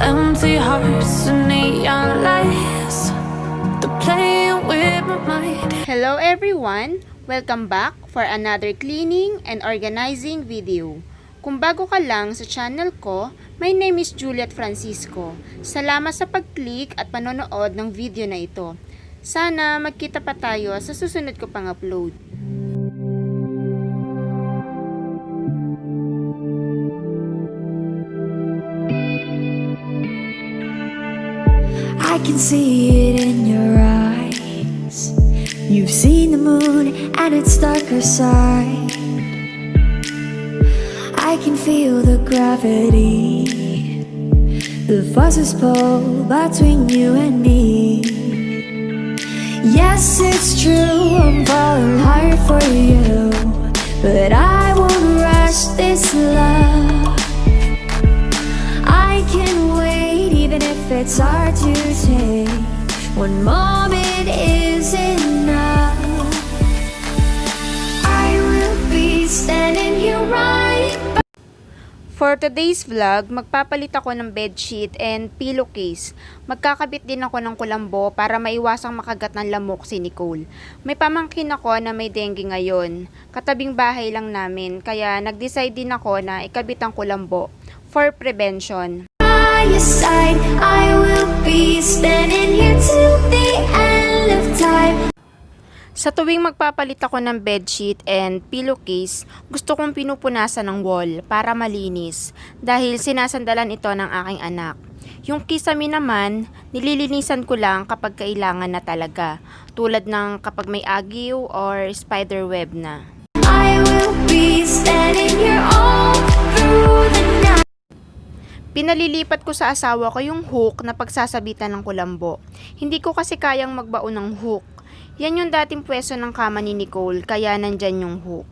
empty hearts and neon lights. They're playing with my mind. Hello everyone! Welcome back for another cleaning and organizing video. Kung bago ka lang sa channel ko, my name is Juliet Francisco. Salamat sa pag-click at panonood ng video na ito. Sana magkita pa tayo sa susunod ko pang upload. I can see it in your eyes. You've seen the moon and its darker side. I can feel the gravity. The forces pull between you and me. Yes, it's true, I'm falling hard for you, but I won't rush this love. I can wait even if it's hard to take. One moment is enough. I will be standing here right by. For today's vlog, magpapalit ako ng bedsheet and pillowcase. Magkakabit din ako ng kulambo para maiwasang makagat ng lamok si Nicole. May pamangkin ako na may dengue ngayon. Katabing bahay lang namin, kaya nag-decide din ako na ikabit ang kulambo for prevention. Your side, I will be standing here till the end of time. Sa tuwing magpapalit ako ng bedsheet and pillowcase, gusto kong pinupunasan ng wall para malinis dahil sinasandalan ito ng aking anak. Yung kisame naman, nililinisan ko lang kapag kailangan na talaga, tulad ng kapag may agiw or spider web na. I will be standing here all through the night. Pinalilipat ko sa asawa ko yung hook na pagsasabitan ng kulambo. Hindi ko kasi kayang magbaon ng hook. Yan yung dating pwesto ng kama ni Nicole, kaya nandyan yung hook.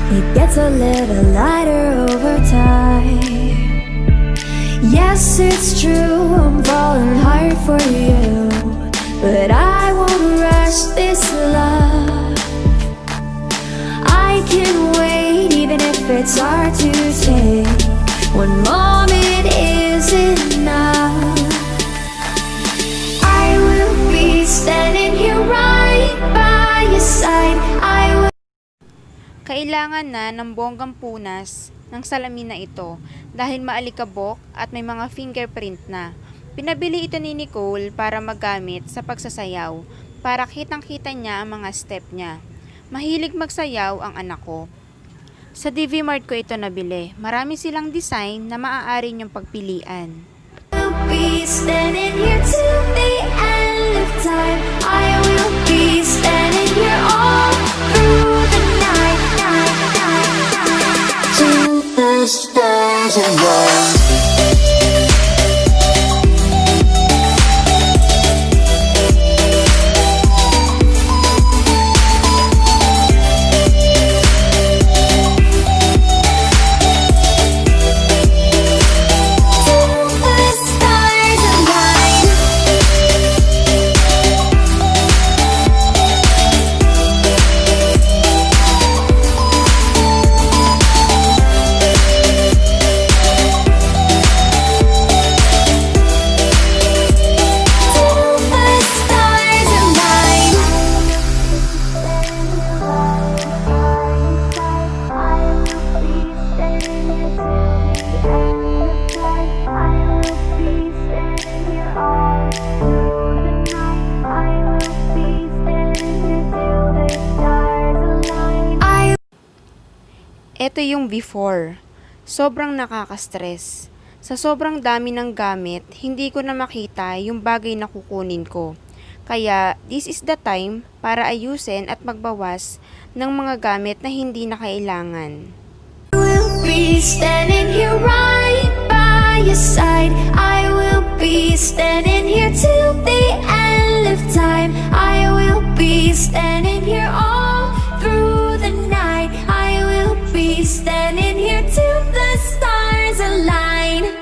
It gets a little lighter over time. Yes, it's true, I'm falling hard for you, but I won't rush this love. I can wait even if it's hard to take. One moment is enough. I will be standing here right by your side. I will. Kailangan na ng bonggang punas ng salamin na ito dahil maalikabok at may mga fingerprint na. Pinabili ito ni Nicole para magamit sa pagsasayaw, para kitang-kita niya ang mga step niya. Mahilig magsayaw ang anak ko. Sa DV Mart ko ito nabili. Marami silang design na maaari niyong pagpilian. I'll be standing here till the end of time. I will be standing here all through the night. Till the stars align. Ito yung before. Sobrang nakaka-stress. Sa sobrang dami ng gamit, hindi ko na makita yung bagay na kukunin ko. Kaya, this is the time para ayusin at magbawas ng mga gamit na hindi na kailangan. Will be standing here right by your side. I will be standing here till the end of time. I will be standing here all through the night. I will be standing here till the stars align.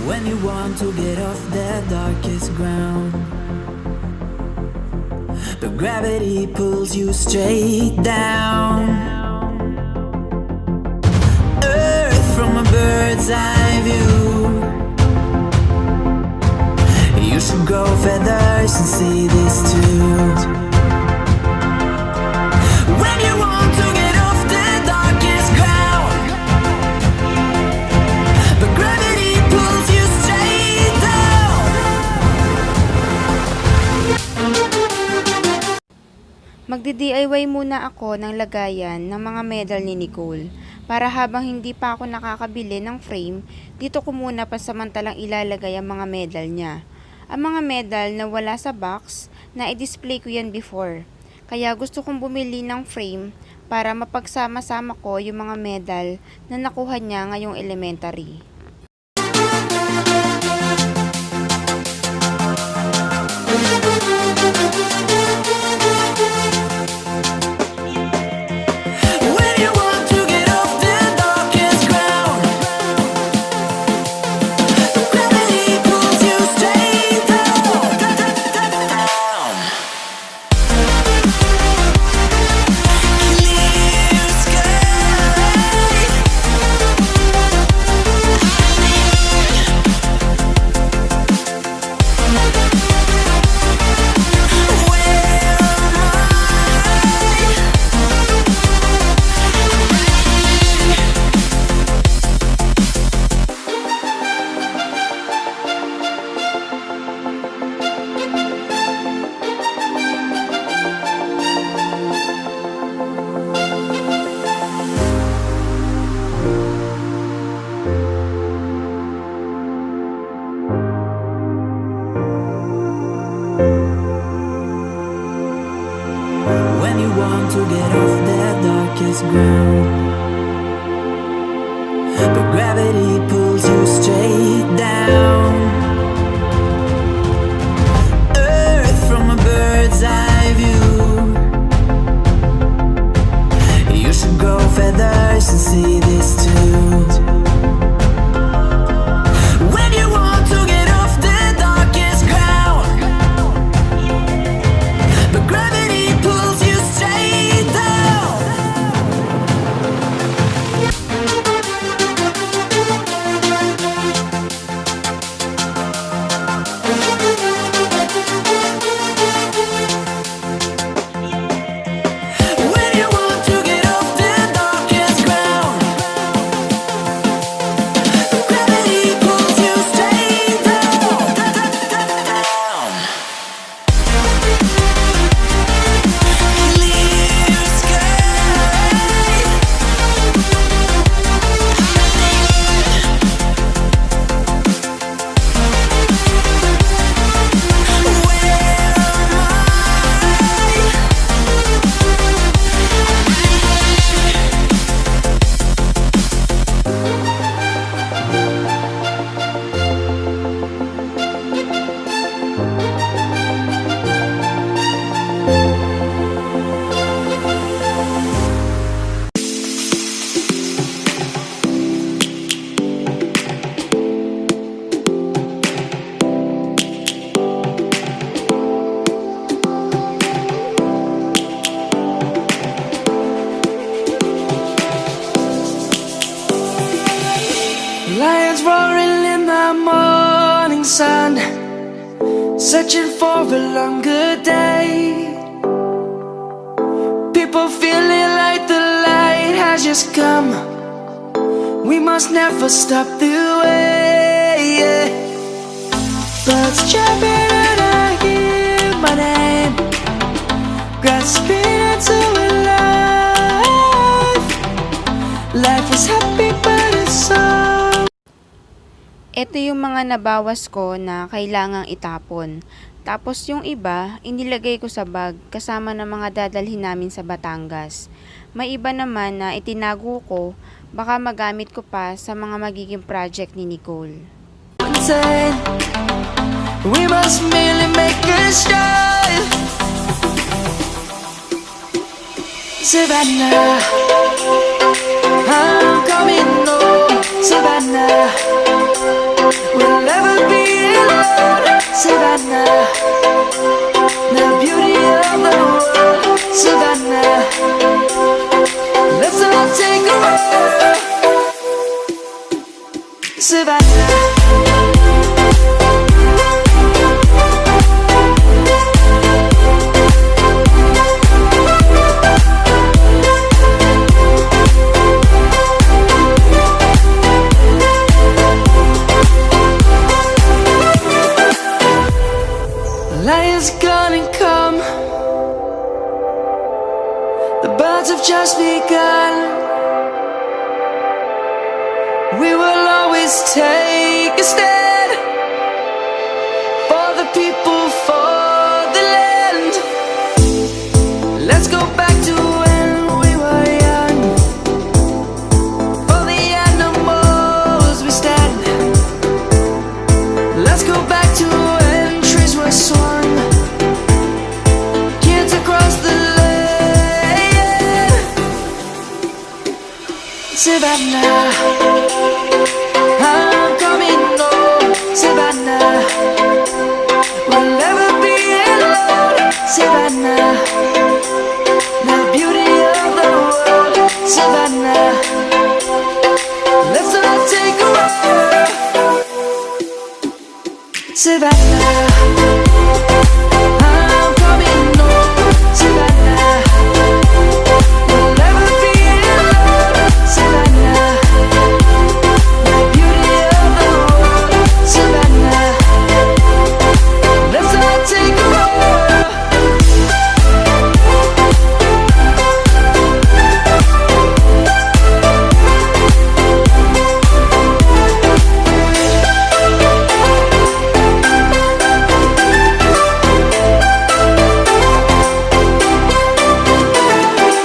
When you want to get off the darkest ground, but gravity pulls you straight down. Earth from a bird's eye view. You should grow feathers and see this too. When you want to get off the darkest ground, but gravity pulls you straight down. Magdi-DIY muna ako ng lagayan ng mga medal ni Nicole para habang hindi pa ako nakakabili ng frame, dito ko muna pasamantalang ilalagay ang mga medal niya. Ang mga medal na wala sa box, na i-display ko yan before. Kaya gusto kong bumili ng frame para mapagsama-sama ko yung mga medal na nakuha niya ngayong elementary. When you want to get off the darkest ground, gravity pulls you straight down, down. Clear sky. When you want to get off the darkest ground, but gravity pulls you straight down. Earth from a bird's eye view. You should grow feathers and see this too. When you want to get off the darkest ground, but gravity pulls you straight down. When you want to get off the darkest ground, gravity pulls you straight down, down. Clear sky. Lions roaring in the morning sun, searching for a longer day. people feeling like the light has just come. We must never stop the way, yeah. Birds chirping and I hear my name, grasping into a life. Life is happy but it's so. Ito yung mga nabawas ko na kailangang itapon. Tapos yung iba, inilagay ko sa bag kasama ng mga dadalhin namin sa Batangas. May iba naman na itinago ko, baka magamit ko pa sa mga magiging project ni Nicole. We must merely make a start. Savannah, I'm coming home. Savannah, we'll never be alone. Savannah, the beauty of the world. Savannah, let's all take a walk. Savannah. Lion's gonna come. The birds have just begun. We will always take a stand for the people, for the land. Let's go back to when we were young. For the animals we stand. Let's go back to when trees were swung. Kids across the land. Savannah, I'm coming home. Savannah, we'll never be alone. Savannah, the beauty of the world. Savannah, let's all take a walk. Savannah, I'm coming home. Savannah, we'll never be alone. Savannah, the beauty of the world. Savannah, let's all take a walk.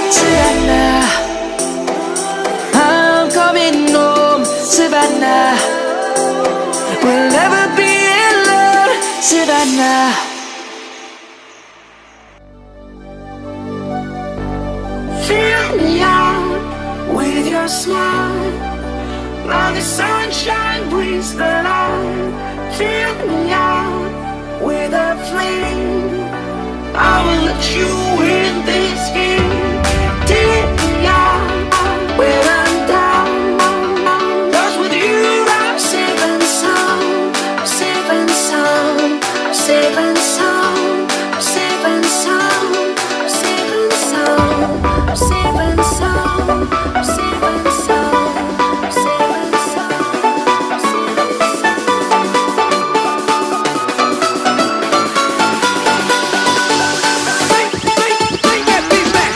Savannah, I'm coming home. Savannah, we'll never be alone. Savannah. Fill me out with your smile. Now the sunshine brings the light. Fill me out with a flame. I will let you in this game. Take me out when I'm down. 'Cause with you I'm safe and sound. I'm safe and sound. I'm safe and sound. I'm safe and sound. I'm safe and sound. I'm safe and sound. I'm safe and sound. I'm safe and sound. I'm safe and sound. Bring that beat back.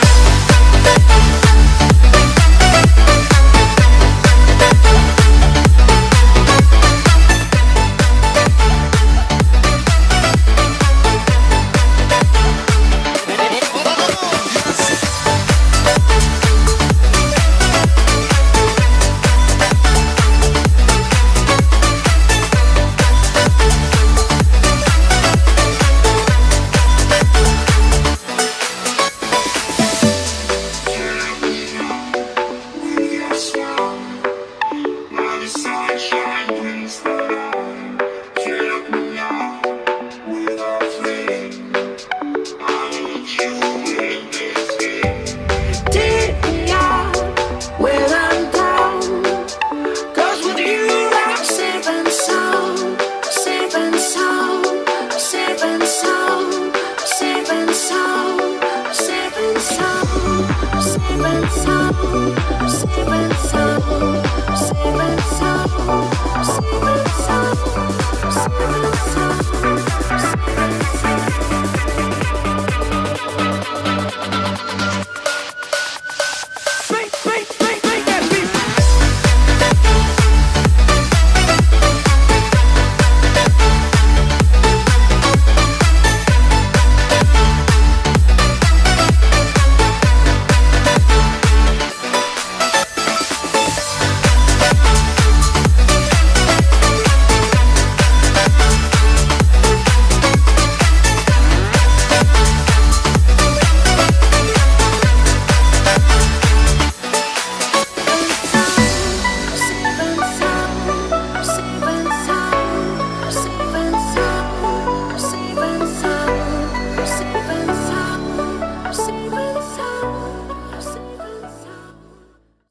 sound, safe and sound.